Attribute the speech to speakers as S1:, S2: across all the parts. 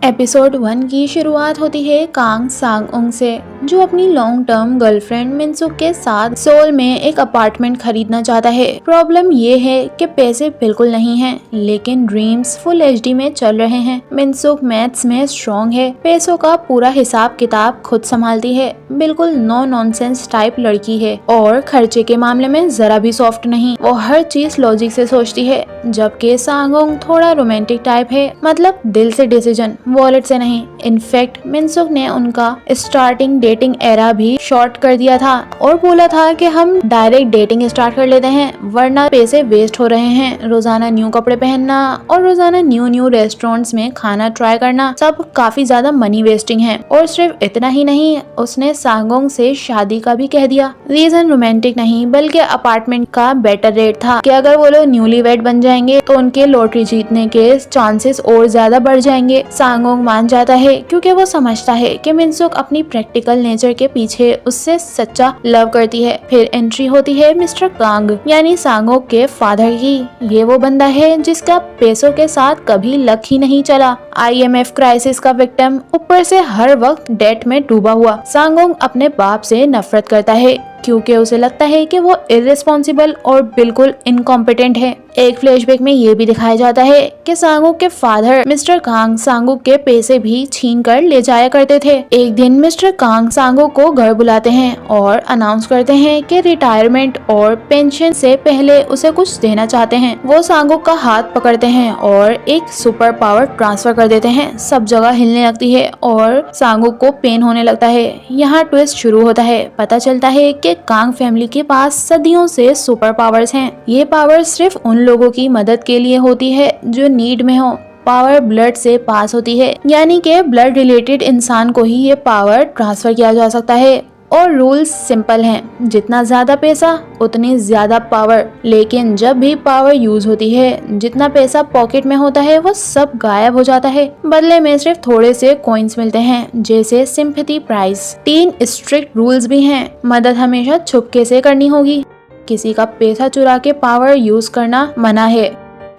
S1: Episode 1 की शुरुआत होती है कांग सांग-उंग से, जो अपनी लॉन्ग टर्म गर्लफ्रेंड मिनसुक के साथ सोल में एक अपार्टमेंट खरीदना चाहता है। प्रॉब्लम ये है कि पैसे बिल्कुल नहीं हैं, लेकिन ड्रीम्स फुल एचडी में चल रहे हैं। मिनसुक मैथ्स में स्ट्रॉन्ग है, पैसों का पूरा हिसाब किताब खुद संभालती है, बिल्कुल नो नॉनसेंस टाइप लड़की है और खर्चे के मामले में जरा भी सॉफ्ट नहीं। वो हर चीज लॉजिक से सोचती है, जबकि सांग-उंग थोड़ा रोमांटिक टाइप है, मतलब दिल से डिसीजन, वॉलेट से नहीं। इनफैक्ट मिनसुक ने उनका स्टार्टिंग डेटिंग एरा भी शॉर्ट कर दिया था और बोला था कि हम डायरेक्ट डेटिंग स्टार्ट कर लेते हैं, वरना पैसे वेस्ट हो रहे हैं। रोजाना न्यू कपड़े पहनना और रोजाना न्यू रेस्टोरेंट्स में खाना ट्राई करना सब काफी ज्यादा मनी वेस्टिंग है। और सिर्फ इतना ही नहीं, उसने सांग-उंग से शादी का भी कह दिया। रीजन रोमांटिक नहीं बल्कि अपार्टमेंट का बेटर रेट था कि अगर वो लोग न्यूली वेड बन जाएंगे तो उनके लॉटरी जीतने के चांसेस और ज्यादा बढ़ जाएंगे। सांग-उंग मान जाता है क्योंकि वो समझता है कि मिनसुक अपनी प्रैक्टिकल नेचर के पीछे उससे सच्चा लव करती है। फिर एंट्री होती है मिस्टर कांग यानी सांग-उंग के फादर की। ये वो बंदा है जिसका पैसों के साथ कभी लक ही नहीं चला, IMF क्राइसिस का विक्टिम, ऊपर से हर वक्त डेट में डूबा हुआ। सांग-उंग अपने बाप से नफरत करता है क्योंकि उसे लगता है कि वो इर्रेस्पॉन्सिबल और बिल्कुल इनकॉम्पिटेंट है। एक फ्लैशबैक में ये भी दिखाया जाता है कि सांग-उंग के फादर मिस्टर कांग सांग-उंग के पैसे भी छीन कर ले जाया करते थे। एक दिन मिस्टर कांग सांग-उंग को घर बुलाते हैं और अनाउंस करते हैं कि रिटायरमेंट और पेंशन से पहले उसे कुछ देना चाहते हैं। वो सांग-उंग का हाथ पकड़ते हैं और एक सुपर पावर ट्रांसफर कर देते हैं। सब जगह हिलने लगती है और सांग-उंग को पेन होने लगता है। यहाँ ट्विस्ट शुरू होता है। पता चलता है कि कांग फैमिली के पास सदियों से सुपर पावर्स हैं। ये पावर सिर्फ उन लोगों की मदद के लिए होती है जो नीड में हो। पावर ब्लड से पास होती है, यानी कि ब्लड रिलेटेड इंसान को ही ये पावर ट्रांसफर किया जा सकता है। और रूल्स सिंपल हैं, जितना ज्यादा पैसा उतनी ज्यादा पावर। लेकिन जब भी पावर यूज होती है, जितना पैसा पॉकेट में होता है वो सब गायब हो जाता है। बदले में सिर्फ थोड़े से कॉइन्स मिलते हैं, जैसे सिंपैथी प्राइस। 3 स्ट्रिक्ट रूल्स भी हैं। मदद हमेशा छुपके से करनी होगी, किसी का पैसा चुरा के पावर यूज करना मना है,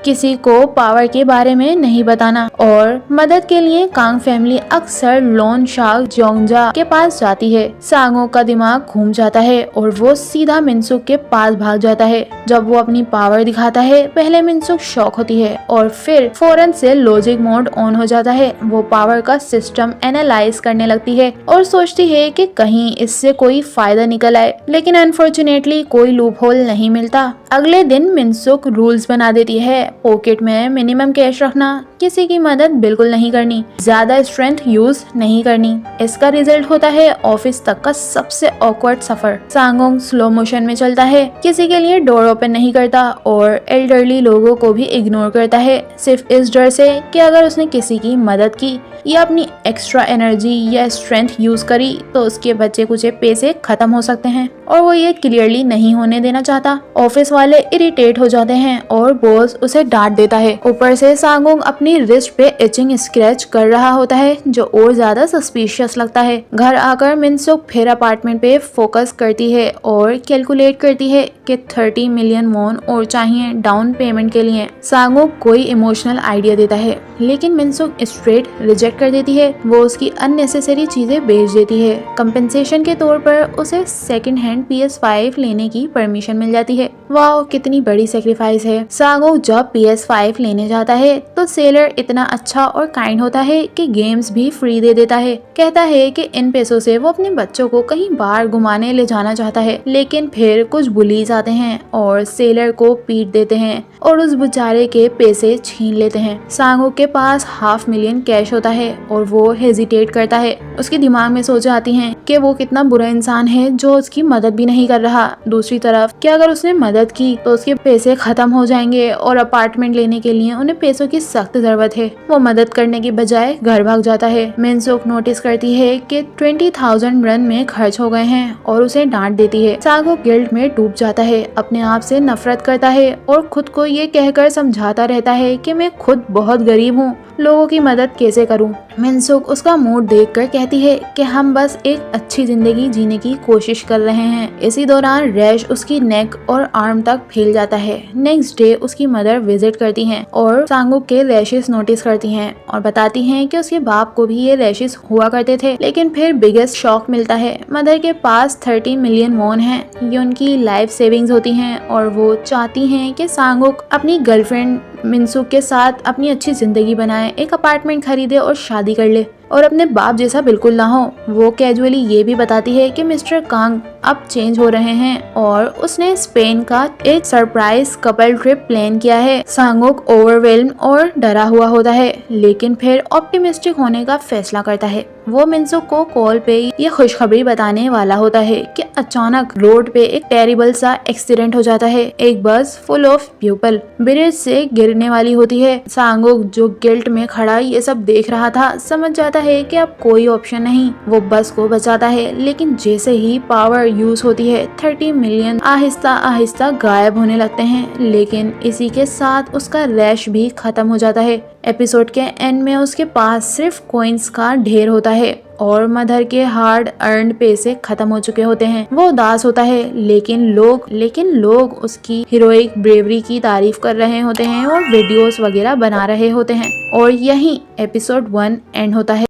S1: किसी को पावर के बारे में नहीं बताना। और मदद के लिए कांग फैमिली अक्सर लोन शार्क जोंगजा के पास जाती है। सांग-उंग का दिमाग घूम जाता है और वो सीधा मिनसुक के पास भाग जाता है। जब वो अपनी पावर दिखाता है, पहले मिनसुक शॉक होती है और फिर फौरन से लॉजिक मोड ऑन हो जाता है। वो पावर का सिस्टम एनालाइज करने लगती है और सोचती है कि कहीं इससे कोई फायदा निकल आए, लेकिन अनफॉर्चुनेटली कोई लूप होल नहीं मिलता। अगले दिन मिनसुक रूल्स बना देती है, पॉकेट में मिनिमम कैश रखना, किसी की मदद बिल्कुल नहीं करनी, ज्यादा स्ट्रेंथ यूज नहीं करनी। इसका रिजल्ट होता है ऑफिस तक का सबसे ऑकवर्ड सफर। सांग-उंग स्लो मोशन में चलता है, किसी के लिए डोर ओपन नहीं करता और एल्डरली लोगों को भी इग्नोर करता है, सिर्फ इस डर से कि अगर उसने किसी की मदद की या अपनी एक्स्ट्रा एनर्जी या स्ट्रेंथ यूज करी तो उसके बचे कुछ पैसे खत्म हो सकते हैं, और वो ये क्लियरली नहीं होने देना चाहता। ऑफिस वाले इरिटेट हो जाते हैं और बॉस उसे डांट देता है। ऊपर से सांग-उंग अपनी रिस्ट पे इचिंग स्क्रैच कर रहा होता है, जो और ज्यादा सस्पिशियस लगता है। घर आकर मिनसुक फिर अपार्टमेंट पे फोकस करती है और कैलकुलेट करती है कि 30 मिलियन वॉन और चाहिए डाउन पेमेंट के लिए। सांग-उंग कोई इमोशनल आइडिया देता है, लेकिन मिनसुक स्ट्रेट रिजेक्ट कर देती है। वो उसकी अननेसेसरी चीजें बेच देती है। कंपेंसेशन के तौर पर उसे सेकंड हैंड PS5 लेने की परमिशन मिल जाती है। वाह, कितनी बड़ी सेक्रीफाइस है। सांग-उंग जब PS5 लेने जाता है तो सेलर इतना अच्छा और काइंड होता है कि गेम्स भी फ्री दे देता है। कहता है कि इन पैसों से वो अपने बच्चों को कहीं बाहर घुमाने ले जाना चाहता है, लेकिन फिर कुछ बुलीज आते हैं और सेलर को पीट देते हैं और उस बेचारे के पैसे छीन लेते हैं। सांग-उंग के पास $500,000 कैश होता है और वो हेजिटेट करता है। उसके दिमाग में सोच आती हैं कि वो कितना बुरा इंसान है जो उसकी मदद भी नहीं कर रहा। दूसरी तरफ कि अगर उसने मदद की तो उसके पैसे खत्म हो जाएंगे और अपार्टमेंट लेने के लिए उन्हें पैसों की सख्त जरूरत है। वो मदद करने की बजाय घर भाग जाता है। मिनसुक नोटिस करती है कि 20,000 रन में खर्च हो गए हैं और उसे डांट देती है। सांग-उंग गिल्ट में डूब जाता है, अपने आप से नफरत करता है और खुद को ये कहकर समझाता रहता है कि मैं खुद बहुत गरीब हूँ लोगों की मदद कैसे करूं। मिनसुक उसका मूड देखकर कहती है कि हम बस एक अच्छी जिंदगी जीने की कोशिश कर रहे हैं। इसी दौरान रैश उसकी नेक और आर्म तक फैल जाता है। नेक्स्ट डे उसकी मदर विजिट करती हैं और सांगुक के रैशेस नोटिस करती हैं और बताती हैं कि उसके बाप को भी ये रैशेस हुआ करते थे। लेकिन फिर बिगेस्ट शॉक मिलता है। मदर के पास 30 मिलियन वॉन है। ये उनकी लाइफ सेविंग्स होती हैं और वो चाहती हैं कि सांगुक अपनी गर्लफ्रेंड मिनसुक के साथ अपनी अच्छी जिंदगी बनाए, एक अपार्टमेंट खरीदे और शादी कर ले और अपने बाप जैसा बिल्कुल ना हो। वो कैजुअली ये भी बताती है कि मिस्टर कांग अब चेंज हो रहे हैं और उसने स्पेन का एक सरप्राइज कपल ट्रिप प्लान किया है। सांगुक ओवरवेल्म और डरा हुआ होता है, लेकिन फिर ऑप्टिमिस्टिक होने का फैसला करता है। वो मिनसुक को कॉल पे ये खुशखबरी बताने वाला होता है कि अचानक रोड पे एक टेरिबल सा एक्सीडेंट हो जाता है। एक बस फुल ऑफ पीपल ब्रिज से गिरने वाली होती है। सांगुक जो गिल्ट में खड़ा ये सब देख रहा था, समझ जाता है कि अब कोई ऑप्शन नहीं। वो बस को बचाता है, लेकिन जैसे ही पावर यूज होती है 30 मिलियन आहिस्ता आहिस्ता गायब होने लगते हैं। लेकिन इसी के साथ उसका रैश भी खत्म हो जाता है। एपिसोड के एंड में उसके पास सिर्फ कॉइन्स का ढेर होता है और मदर के हार्ड अर्न्ड पैसे खत्म हो चुके होते हैं। वो उदास होता है, लेकिन लोग उसकी हीरोइक ब्रेवरी की तारीफ कर रहे होते हैं और वीडियोस वगैरह बना रहे होते हैं। और यही एपिसोड 1 एंड होता है।